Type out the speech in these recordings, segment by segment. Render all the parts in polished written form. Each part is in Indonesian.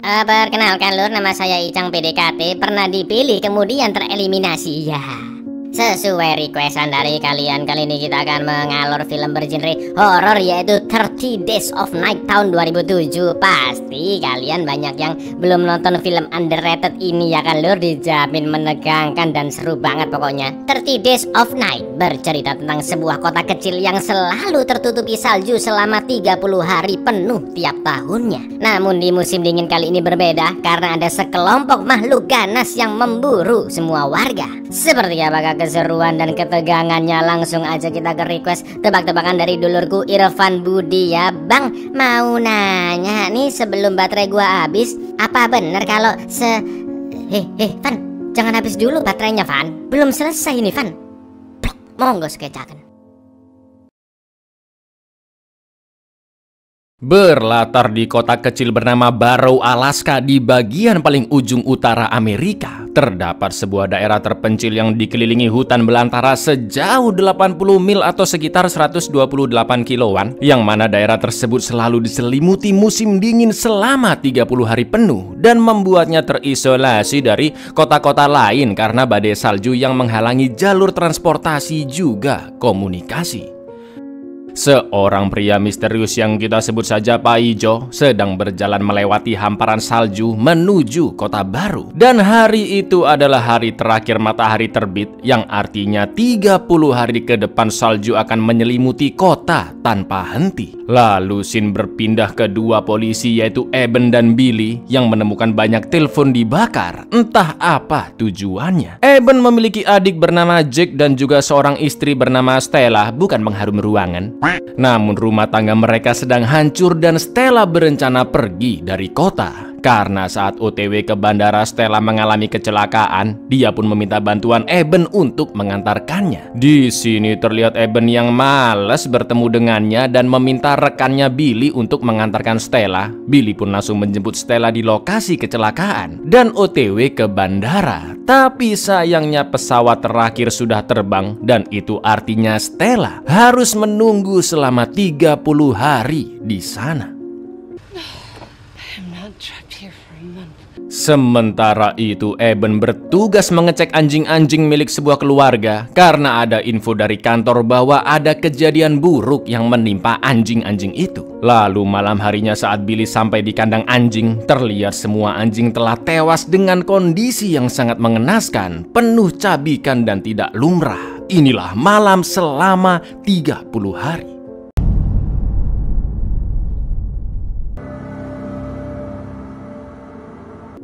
Perkenalkan lur, nama saya Icang PDKT, pernah dipilih kemudian tereliminasi ya. Sesuai requestan dari kalian, kali ini kita akan mengalur film bergenre horor yaitu 30 Days of Night tahun 2007. Pasti kalian banyak yang belum nonton film underrated ini ya kan lur, dijamin menegangkan dan seru banget pokoknya. 30 Days of Night bercerita tentang sebuah kota kecil yang selalu tertutupi salju selama 30 hari penuh tiap tahunnya. Namun di musim dingin kali ini berbeda karena ada sekelompok makhluk ganas yang memburu semua warga. Seperti apakah keseruan dan ketegangannya? Langsung aja kita ke request tebak-tebakan dari dulurku Irfan Budi ya. Bang, mau nanya nih sebelum baterai gua habis, apa bener kalau Van, jangan habis dulu baterainya Van, belum selesai ini Van. Blok, monggo sekecakan. Berlatar di kota kecil bernama Barrow, Alaska di bagian paling ujung utara Amerika, terdapat sebuah daerah terpencil yang dikelilingi hutan belantara sejauh 80 mil atau sekitar 128 kiloan, yang mana daerah tersebut selalu diselimuti musim dingin selama 30 hari penuh dan membuatnya terisolasi dari kota-kota lain karena badai salju yang menghalangi jalur transportasi juga komunikasi. Seorang pria misterius yang kita sebut saja Pak Ijo sedang berjalan melewati hamparan salju menuju kota baru. Dan hari itu adalah hari terakhir matahari terbit, yang artinya 30 hari ke depan salju akan menyelimuti kota tanpa henti. Lalu scene berpindah ke dua polisi yaitu Eben dan Billy yang menemukan banyak telepon dibakar. Entah apa tujuannya. Eben memiliki adik bernama Jack dan juga seorang istri bernama Stella, bukan pengharum ruangan. Namun rumah tangga mereka sedang hancur dan Stella berencana pergi dari kota. Karena saat OTW ke bandara Stella mengalami kecelakaan, dia pun meminta bantuan Eben untuk mengantarkannya. Di sini terlihat Eben yang malas bertemu dengannya dan meminta rekannya Billy untuk mengantarkan Stella. Billy pun langsung menjemput Stella di lokasi kecelakaan dan OTW ke bandara. Tapi sayangnya pesawat terakhir sudah terbang dan itu artinya Stella harus menunggu selama 30 hari di sana. Sementara itu Eben bertugas mengecek anjing-anjing milik sebuah keluarga karena ada info dari kantor bahwa ada kejadian buruk yang menimpa anjing-anjing itu. Lalu malam harinya saat Billy sampai di kandang anjing, terlihat semua anjing telah tewas dengan kondisi yang sangat mengenaskan, penuh cabikan dan tidak lumrah. Inilah malam selama 30 hari.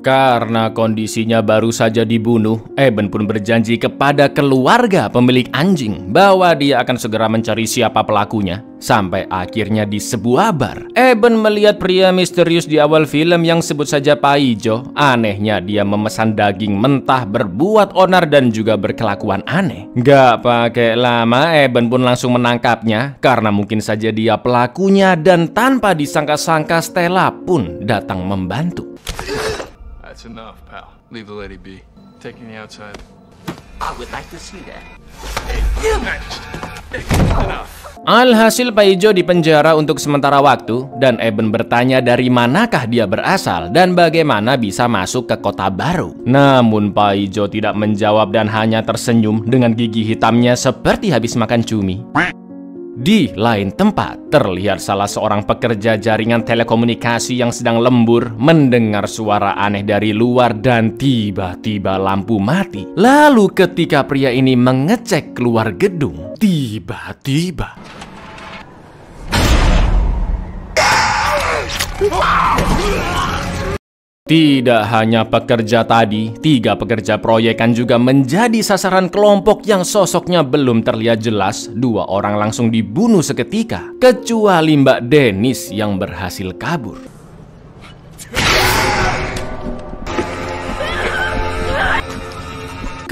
Karena kondisinya baru saja dibunuh, Eben pun berjanji kepada keluarga pemilik anjing bahwa dia akan segera mencari siapa pelakunya. Sampai akhirnya di sebuah bar, Eben melihat pria misterius di awal film yang sebut saja Pak Ijo. Anehnya dia memesan daging mentah, berbuat onar dan juga berkelakuan aneh. Gak pakai lama Eben pun langsung menangkapnya karena mungkin saja dia pelakunya, dan tanpa disangka-sangka Stella pun datang membantu. That's enough, pal. Leave the lady be. Taking the outside. I would like to see that. Enough. Alhasil Pak Ijo dipenjara untuk sementara waktu dan Eben bertanya dari manakah dia berasal dan bagaimana bisa masuk ke kota baru. Namun Pak Ijo tidak menjawab dan hanya tersenyum dengan gigi hitamnya seperti habis makan cumi. Di lain tempat, terlihat salah seorang pekerja jaringan telekomunikasi yang sedang lembur mendengar suara aneh dari luar dan tiba-tiba lampu mati. Lalu ketika pria ini mengecek keluar gedung, tiba-tiba tidak hanya pekerja tadi, 3 pekerja proyekan juga menjadi sasaran kelompok yang sosoknya belum terlihat jelas. 2 orang langsung dibunuh seketika, kecuali Mbak Dennis yang berhasil kabur.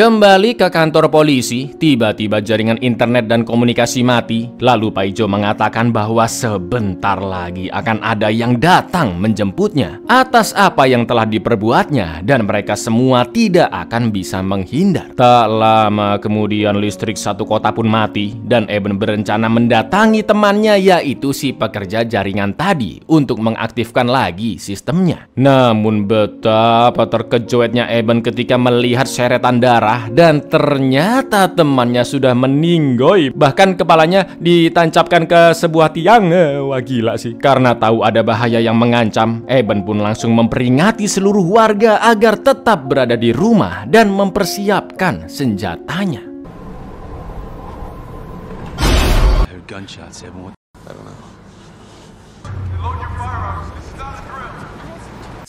Kembali ke kantor polisi, tiba-tiba jaringan internet dan komunikasi mati. Lalu Pak Ijo mengatakan bahwa sebentar lagi akan ada yang datang menjemputnya atas apa yang telah diperbuatnya, dan mereka semua tidak akan bisa menghindar. Tak lama kemudian listrik satu kota pun mati, dan Eben berencana mendatangi temannya, yaitu si pekerja jaringan tadi, untuk mengaktifkan lagi sistemnya. Namun betapa terkejutnya Eben ketika melihat seretan darah, dan ternyata temannya sudah meninggoy. Bahkan kepalanya ditancapkan ke sebuah tiang. Wah gila sih. Karena tahu ada bahaya yang mengancam, Eben pun langsung memperingati seluruh warga agar tetap berada di rumah dan mempersiapkan senjatanya. Gunshots, everyone. I don't know.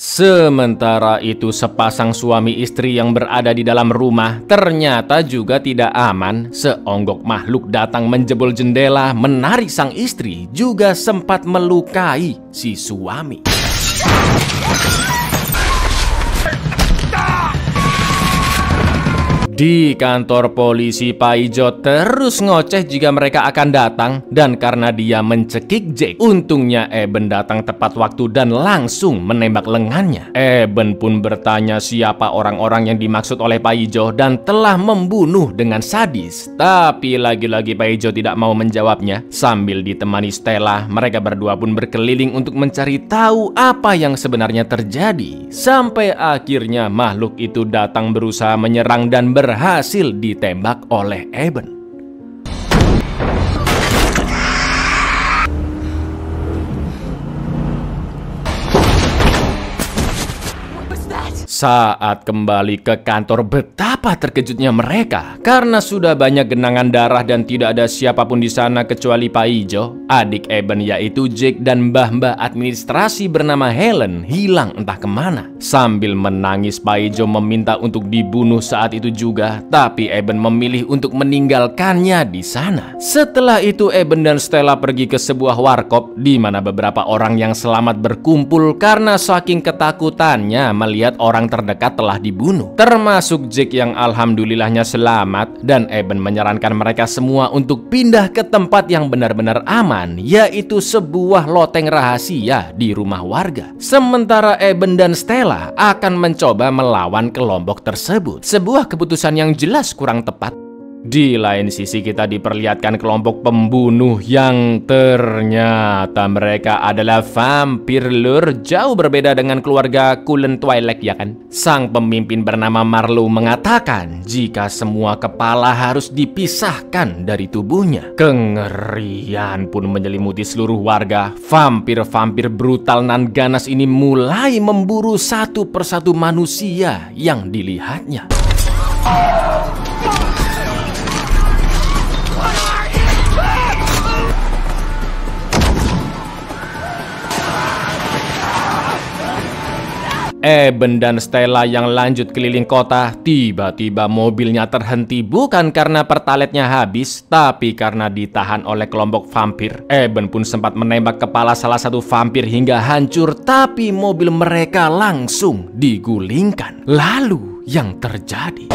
Sementara itu sepasang suami istri yang berada di dalam rumah ternyata juga tidak aman. Seonggok makhluk datang menjebol jendela, menarik sang istri, juga sempat melukai si suami. Di kantor polisi, Pak Ijo terus ngoceh jika mereka akan datang, dan karena dia mencekik Jake, untungnya Eben datang tepat waktu dan langsung menembak lengannya. Eben pun bertanya siapa orang-orang yang dimaksud oleh Pak Ijo dan telah membunuh dengan sadis. Tapi lagi-lagi Pak Ijo tidak mau menjawabnya. Sambil ditemani Stella, mereka berdua pun berkeliling untuk mencari tahu apa yang sebenarnya terjadi. Sampai akhirnya makhluk itu datang berusaha menyerang dan berhasil ditembak oleh Eben. Saat kembali ke kantor, betapa terkejutnya mereka karena sudah banyak genangan darah dan tidak ada siapapun di sana kecuali Pak Ijo, adik Eben yaitu Jake, dan mbah-mbah administrasi bernama Helen hilang entah kemana. Sambil menangis, Pak Ijo meminta untuk dibunuh saat itu juga, tapi Eben memilih untuk meninggalkannya di sana. Setelah itu Eben dan Stella pergi ke sebuah warkop di mana beberapa orang yang selamat berkumpul karena saking ketakutannya melihat orang terdekat telah dibunuh, termasuk Jake yang alhamdulillahnya selamat. Dan Eben menyarankan mereka semua untuk pindah ke tempat yang benar-benar aman, yaitu sebuah loteng rahasia di rumah warga. Sementara Eben dan Stella akan mencoba melawan kelompok tersebut, sebuah keputusan yang jelas kurang tepat. Di lain sisi kita diperlihatkan kelompok pembunuh yang ternyata mereka adalah vampir lur, jauh berbeda dengan keluarga Cullen Twilight, ya kan? Sang pemimpin bernama Marlowe mengatakan jika semua kepala harus dipisahkan dari tubuhnya. Kengerian pun menyelimuti seluruh warga. Vampir-vampir brutal nan ganas ini mulai memburu satu persatu manusia yang dilihatnya. Eben dan Stella yang lanjut keliling kota, tiba-tiba mobilnya terhenti bukan karena pertaletnya habis, tapi karena ditahan oleh kelompok vampir. Eben pun sempat menembak kepala salah satu vampir hingga hancur, tapi mobil mereka langsung digulingkan. Lalu yang terjadi?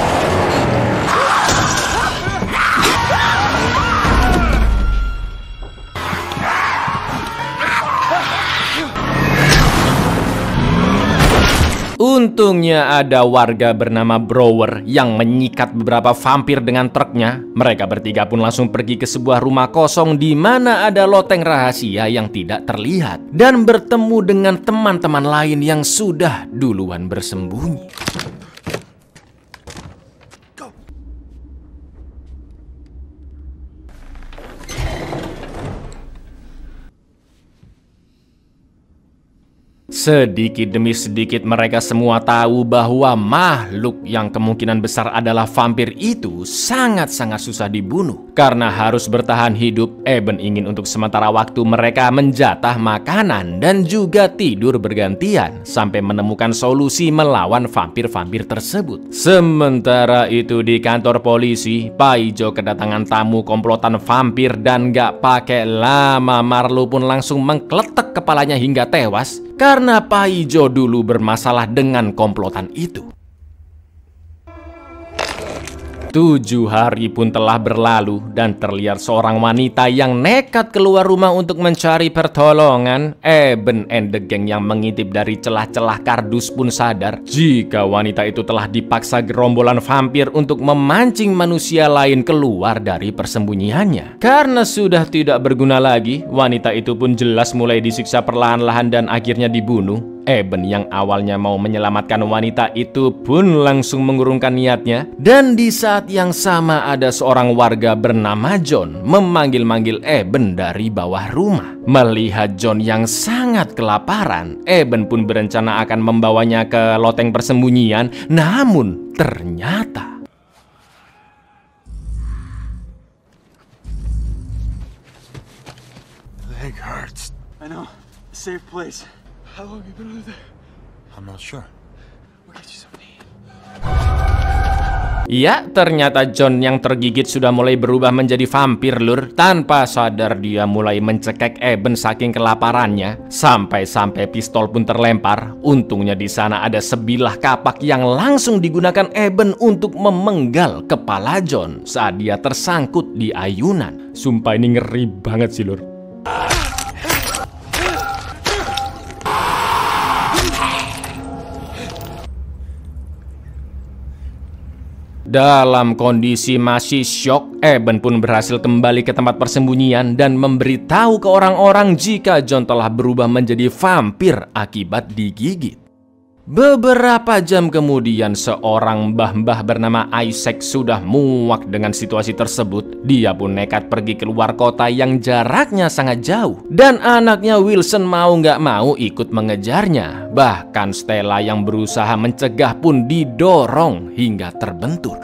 Untungnya ada warga bernama Brower yang menyikat beberapa vampir dengan truknya. Mereka bertiga pun langsung pergi ke sebuah rumah kosong di mana ada loteng rahasia yang tidak terlihat dan bertemu dengan teman-teman lain yang sudah duluan bersembunyi. Sedikit demi sedikit mereka semua tahu bahwa makhluk yang kemungkinan besar adalah vampir itu sangat-sangat susah dibunuh. Karena harus bertahan hidup, Eben ingin untuk sementara waktu mereka menjatah makanan dan juga tidur bergantian sampai menemukan solusi melawan vampir-vampir tersebut. Sementara itu di kantor polisi, Pak Ijo kedatangan tamu komplotan vampir dan gak pakai lama Marlowe pun langsung mengkletek kepalanya hingga tewas. Karena Pak Ijo dulu bermasalah dengan komplotan itu. 7 hari pun telah berlalu dan terlihat seorang wanita yang nekat keluar rumah untuk mencari pertolongan. Eben and the gang yang mengintip dari celah-celah kardus pun sadar jika wanita itu telah dipaksa gerombolan vampir untuk memancing manusia lain keluar dari persembunyiannya. Karena sudah tidak berguna lagi, wanita itu pun jelas mulai disiksa perlahan-lahan dan akhirnya dibunuh. Eben yang awalnya mau menyelamatkan wanita itu pun langsung mengurungkan niatnya. Dan di saat yang sama ada seorang warga bernama John memanggil-manggil Eben dari bawah rumah. Melihat John yang sangat kelaparan, Eben pun berencana akan membawanya ke loteng persembunyian. Namun ternyata Leg hurts. I know. Safe place. How long have you been under there? I'm not sure. We'll get you something to eat. ya, ternyata John yang tergigit sudah mulai berubah menjadi vampir, lur. Tanpa sadar dia mulai mencekik Eben saking kelaparannya. Sampai-sampai pistol pun terlempar. Untungnya di sana ada sebilah kapak yang langsung digunakan Eben untuk memenggal kepala John saat dia tersangkut di ayunan. Sumpah ini ngeri banget sih, lur. Dalam kondisi masih syok, Eben pun berhasil kembali ke tempat persembunyian dan memberitahu ke orang-orang jika John telah berubah menjadi vampir akibat digigit. Beberapa jam kemudian, seorang mbah-mbah bernama Isaac sudah muak dengan situasi tersebut. Dia pun nekat pergi keluar kota yang jaraknya sangat jauh. Dan anaknya Wilson mau nggak mau ikut mengejarnya. Bahkan Stella yang berusaha mencegah pun didorong hingga terbentur.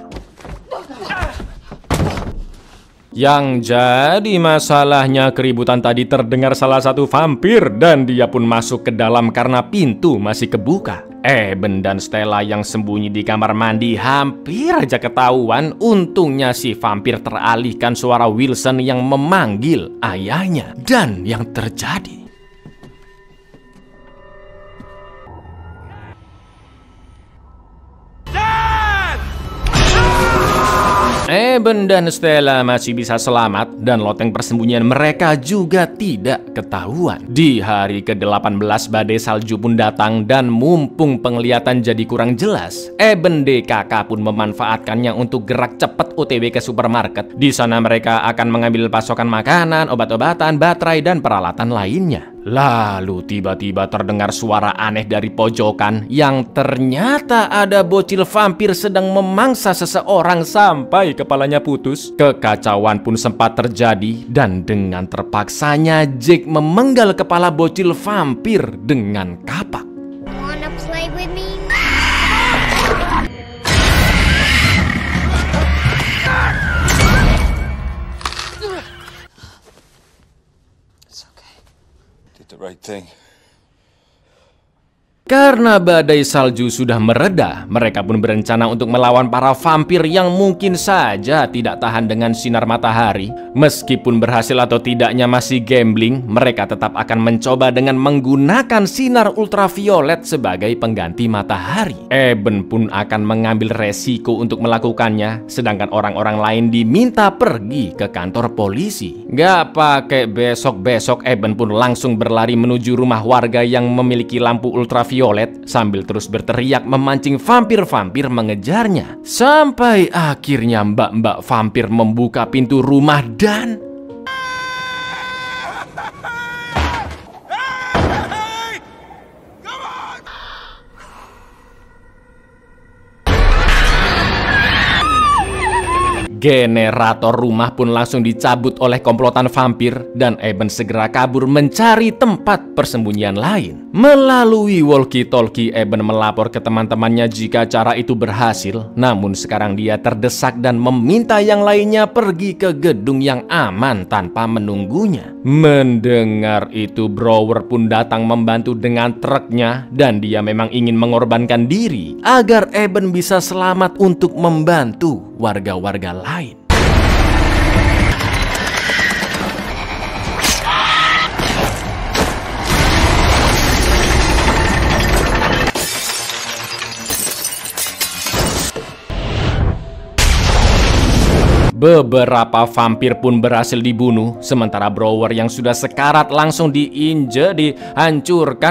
Yang jadi masalahnya, keributan tadi terdengar salah satu vampir dan dia pun masuk ke dalam karena pintu masih kebuka. Eben dan Stella yang sembunyi di kamar mandi hampir aja ketahuan. Untungnya si vampir teralihkan suara Wilson yang memanggil ayahnya. Dan yang terjadi, Eben dan Stella masih bisa selamat dan loteng persembunyian mereka juga tidak ketahuan. Di hari ke-18 badai salju pun datang dan mumpung penglihatan jadi kurang jelas, Eben DKK pun memanfaatkannya untuk gerak cepat OTW ke supermarket. Di sana mereka akan mengambil pasokan makanan, obat-obatan, baterai, dan peralatan lainnya. Lalu tiba-tiba terdengar suara aneh dari pojokan yang ternyata ada bocil vampir sedang memangsa seseorang sampai kepalanya putus. Kekacauan pun sempat terjadi dan dengan terpaksanya Jake memenggal kepala bocil vampir dengan kapak. Wanna play with me? The right thing. Karena badai salju sudah mereda, mereka pun berencana untuk melawan para vampir yang mungkin saja tidak tahan dengan sinar matahari. Meskipun berhasil atau tidaknya masih gambling, mereka tetap akan mencoba dengan menggunakan sinar ultraviolet sebagai pengganti matahari. Eben pun akan mengambil resiko untuk melakukannya, sedangkan orang-orang lain diminta pergi ke kantor polisi. Gak pakai besok-besok, Eben pun langsung berlari menuju rumah warga yang memiliki lampu ultraviolet sambil terus berteriak memancing vampir-vampir mengejarnya. Sampai akhirnya mbak-mbak vampir membuka pintu rumah dan generator rumah pun langsung dicabut oleh komplotan vampir dan Eben segera kabur mencari tempat persembunyian lain. Melalui walkie-talkie, Eben melapor ke teman-temannya jika cara itu berhasil. Namun sekarang dia terdesak dan meminta yang lainnya pergi ke gedung yang aman tanpa menunggunya. Mendengar itu, Brower pun datang membantu dengan truknya dan dia memang ingin mengorbankan diri agar Eben bisa selamat untuk membantu warga-warga lain. Beberapa vampir pun berhasil dibunuh, sementara Brower yang sudah sekarat langsung dihancurkan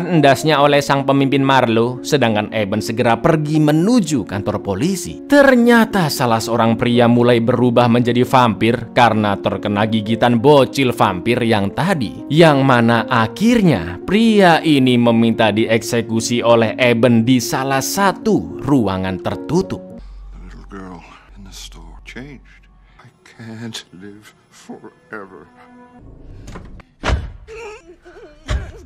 endasnya oleh sang pemimpin Marlowe, sedangkan Eben segera pergi menuju kantor polisi. Ternyata salah seorang pria mulai berubah menjadi vampir karena terkena gigitan bocil vampir yang tadi, yang mana akhirnya pria ini meminta dieksekusi oleh Eben di salah satu ruangan tertutup. The little girl in the store changed. I can't live forever.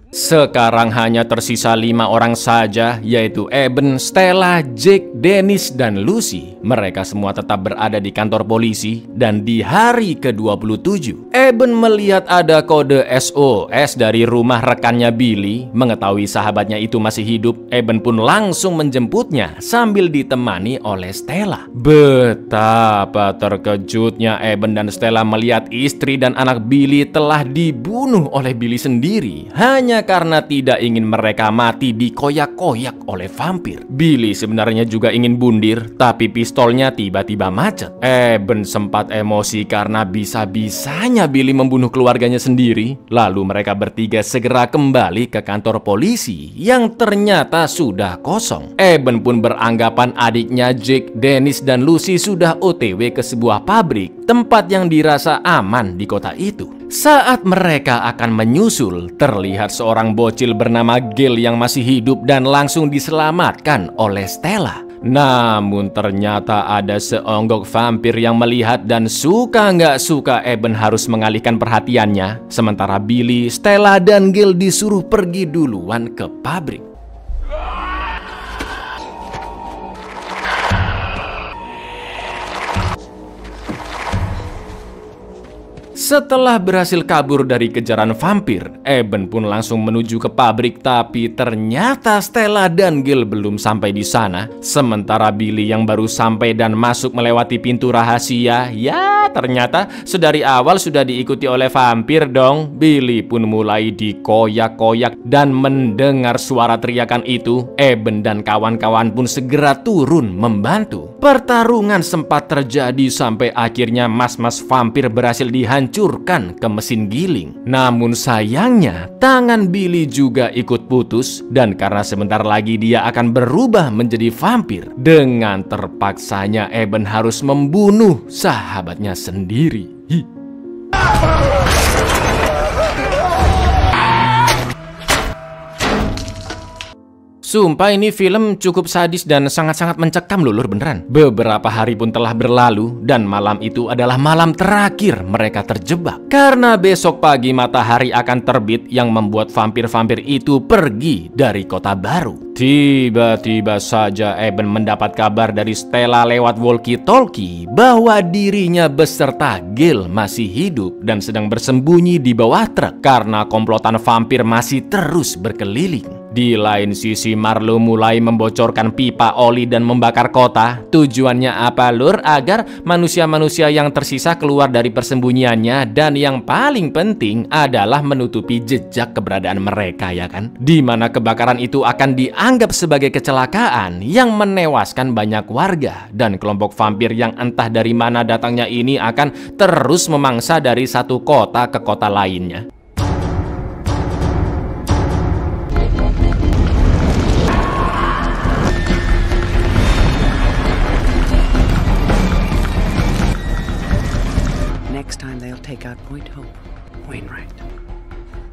Sekarang hanya tersisa 5 orang saja, yaitu Eben, Stella, Jake, Dennis, dan Lucy. Mereka semua tetap berada di kantor polisi, dan di hari ke-27, Eben melihat ada kode SOS dari rumah rekannya Billy. Mengetahui sahabatnya itu masih hidup, Eben pun langsung menjemputnya sambil ditemani oleh Stella. Betapa terkejutnya Eben dan Stella melihat istri dan anak Billy telah dibunuh oleh Billy sendiri, hanya karena tidak ingin mereka mati dikoyak-koyak oleh vampir. Billy sebenarnya juga ingin bundir, tapi pistolnya tiba-tiba macet. Eben sempat emosi karena bisa-bisanya Billy membunuh keluarganya sendiri. Lalu mereka bertiga segera kembali ke kantor polisi yang ternyata sudah kosong. Eben pun beranggapan adiknya Jake, Dennis, dan Lucy sudah OTW ke sebuah pabrik, tempat yang dirasa aman di kota itu. Saat mereka akan menyusul, terlihat seorang bocil bernama Gil yang masih hidup dan langsung diselamatkan oleh Stella. Namun ternyata ada seonggok vampir yang melihat dan suka nggak suka Eben harus mengalihkan perhatiannya, sementara Billy, Stella, dan Gil disuruh pergi duluan ke pabrik. Setelah berhasil kabur dari kejaran vampir, Eben pun langsung menuju ke pabrik, tapi ternyata Stella dan Gil belum sampai di sana. Sementara Billy yang baru sampai dan masuk melewati pintu rahasia, ya ternyata sedari awal sudah diikuti oleh vampir dong. Billy pun mulai dikoyak-koyak dan mendengar suara teriakan itu, Eben dan kawan-kawan pun segera turun membantu. Pertarungan sempat terjadi sampai akhirnya mas-mas vampir berhasil dihancurkan ke mesin giling. Namun sayangnya tangan Billy juga ikut putus, dan karena sebentar lagi dia akan berubah menjadi vampir, dengan terpaksanya Eben harus membunuh sahabatnya sendiri. Sumpah ini film cukup sadis dan sangat-sangat mencekam lulur beneran. Beberapa hari pun telah berlalu dan malam itu adalah malam terakhir mereka terjebak. Karena besok pagi matahari akan terbit yang membuat vampir-vampir itu pergi dari kota baru. Tiba-tiba saja Eben mendapat kabar dari Stella lewat walkie-talkie bahwa dirinya beserta Gil masih hidup dan sedang bersembunyi di bawah truk karena komplotan vampir masih terus berkeliling. Di lain sisi, Marlowe mulai membocorkan pipa oli dan membakar kota. Tujuannya apa, Lur? Agar manusia-manusia yang tersisa keluar dari persembunyiannya, dan yang paling penting adalah menutupi jejak keberadaan mereka, ya kan? Di mana kebakaran itu akan dianggap sebagai kecelakaan yang menewaskan banyak warga, dan kelompok vampir yang entah dari mana datangnya ini akan terus memangsa dari satu kota ke kota lainnya. Next time they'll take out Point Hope, Wainwright.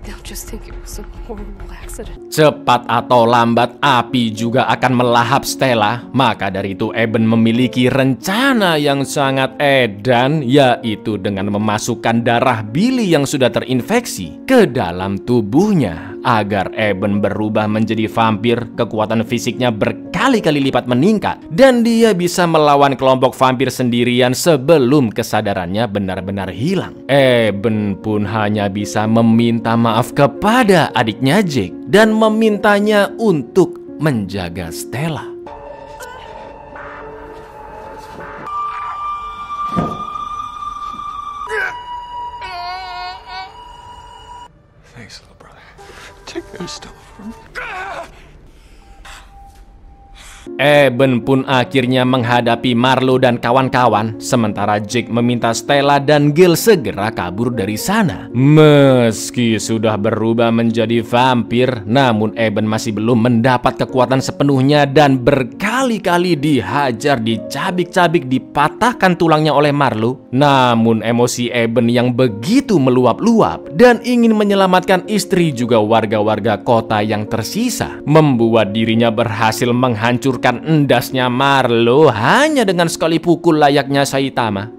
They'll just think it was a horrible accident. Cepat atau lambat api juga akan melahap Stella. Maka dari itu Eben memiliki rencana yang sangat edan, yaitu dengan memasukkan darah Billy yang sudah terinfeksi ke dalam tubuhnya. Agar Eben berubah menjadi vampir, kekuatan fisiknya berkali-kali lipat meningkat, dan dia bisa melawan kelompok vampir sendirian sebelum kesadarannya benar-benar hilang. Eben pun hanya bisa meminta maaf kepada adiknya Jake dan memintanya untuk menjaga Stella. Thanks, little brother. Take care of Stella for me. Eben pun akhirnya menghadapi Marlo dan kawan-kawan, sementara Jake meminta Stella dan Gil segera kabur dari sana. Meski sudah berubah menjadi vampir, namun Eben masih belum mendapat kekuatan sepenuhnya dan berkali-kali dihajar, dicabik-cabik, dipatahkan tulangnya oleh Marlo. Namun emosi Eben yang begitu meluap-luap dan ingin menyelamatkan istri juga warga-warga kota yang tersisa membuat dirinya berhasil menghancurkan endasnya Marlo hanya dengan sekali pukul layaknya Saitama.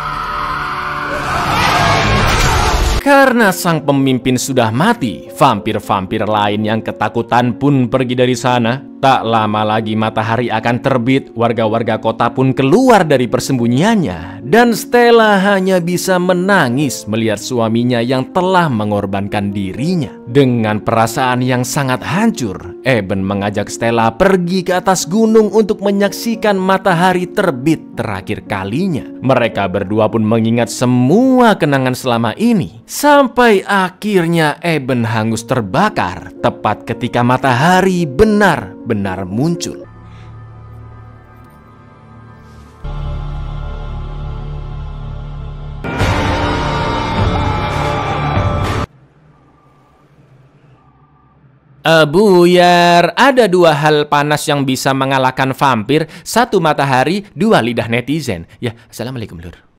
Karena sang pemimpin sudah mati, vampir-vampir lain yang ketakutan pun pergi dari sana. Tak lama lagi matahari akan terbit, warga-warga kota pun keluar dari persembunyiannya. Dan Stella hanya bisa menangis melihat suaminya yang telah mengorbankan dirinya. Dengan perasaan yang sangat hancur, Eben mengajak Stella pergi ke atas gunung untuk menyaksikan matahari terbit terakhir kalinya. Mereka berdua pun mengingat semua kenangan selama ini. Sampai akhirnya Eben hangus terbakar tepat ketika matahari benar-benar muncul. Buyar, ada dua hal panas yang bisa mengalahkan vampir. Satu matahari, dua lidah netizen. Ya, assalamualaikum lur.